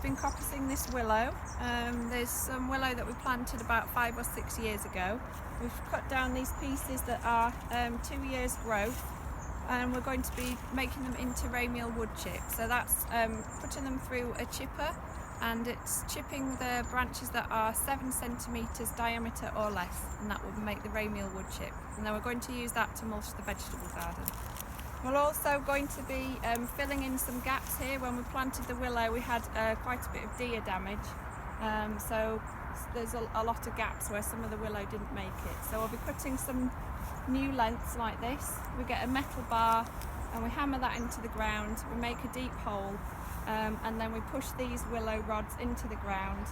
we've been coppicing this willow. There's some willow that we planted about 5 or 6 years ago. We've cut down these pieces that are 2 years growth, and we're going to be making them into Ramial wood chip. So that's putting them through a chipper, and it's chipping the branches that are 7 centimetres diameter or less, and that will make the Ramial wood chip. And then we're going to use that to mulch the vegetable garden. We're also going to be filling in some gaps here. When we planted the willow, we had quite a bit of deer damage, so there's a lot of gaps where some of the willow didn't make it. So we'll be cutting some new lengths like this. We get a metal bar and we hammer that into the ground. We make a deep hole, and then we push these willow rods into the ground,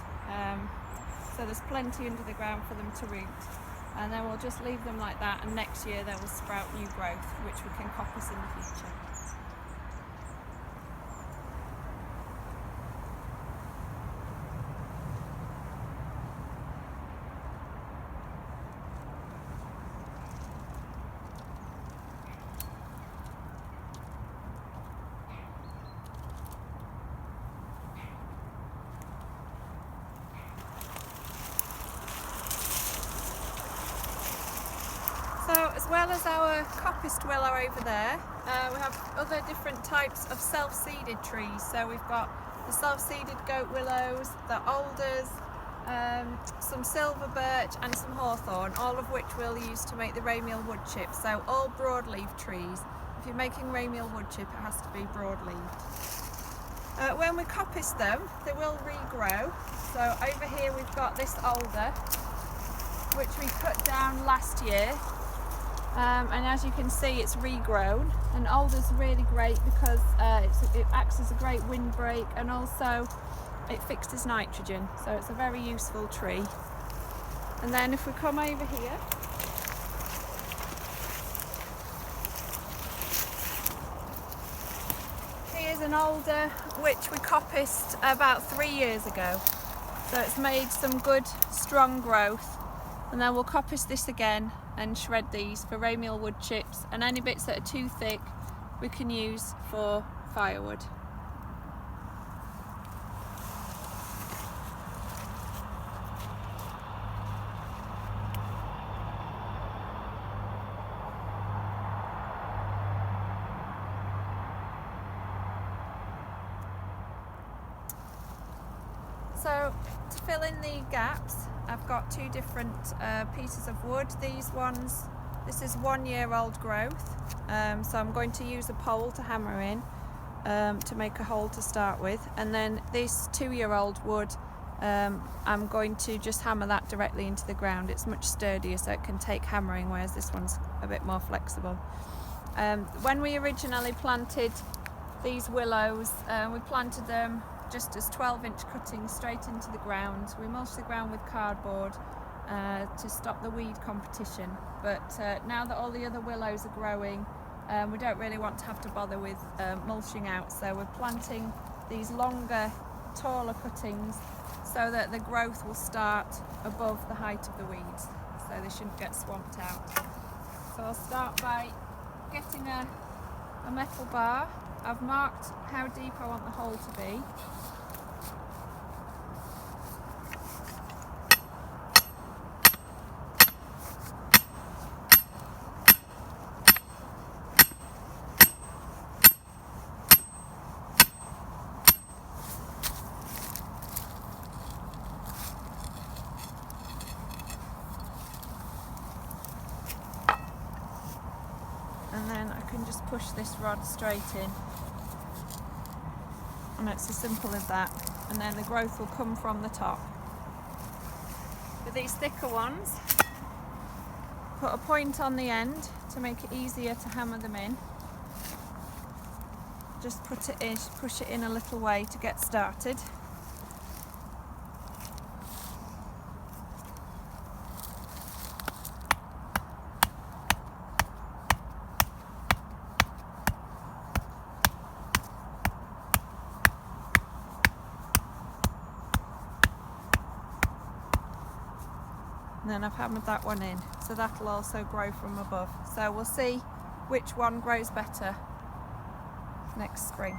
so there's plenty under the ground for them to root. And then we'll just leave them like that, and next year they will sprout new growth, which we can coppice in the future. So as well as our coppiced willow over there, we have other different types of self-seeded trees. So we've got the self-seeded goat willows, the alders, some silver birch and some hawthorn, all of which we'll use to make the Ramial wood chip. So all broadleaf trees. If you're making Ramial wood chip, it has to be broadleaf. When we coppice them, they will regrow. So over here we've got this alder, which we cut down last year. And as you can see, it's regrown, and alder's really great because it acts as a great windbreak, and also it fixes nitrogen, so it's a very useful tree. And then if we come over here, here's an alder which we coppiced about 3 years ago, so it's made some good strong growth. And then we'll coppice this again and shred these for Ramial wood chips, and any bits that are too thick we can use for firewood. So to fill in the gaps, I've got 2 different pieces of wood. This is 1 year old growth, so I'm going to use a pole to hammer in to make a hole to start with, and then this 2-year-old wood, I'm going to just hammer that directly into the ground. It's much sturdier, so it can take hammering, whereas this one's a bit more flexible. When we originally planted these willows, we planted them just as 12-inch cuttings straight into the ground. We mulched the ground with cardboard to stop the weed competition, but now that all the other willows are growing, we don't really want to have to bother with mulching out, so we're planting these longer, taller cuttings so that the growth will start above the height of the weeds, so they shouldn't get swamped out. So I'll start by getting a metal bar. I've marked how deep I want the hole to be. And then I can just push this rod straight in, and it's as simple as that, and then the growth will come from the top. For these thicker ones, put a point on the end to make it easier to hammer them in. Just put it in, push it in a little way to get started. And then I've hammered that one in, so that'll also grow from above. So we'll see which one grows better next spring.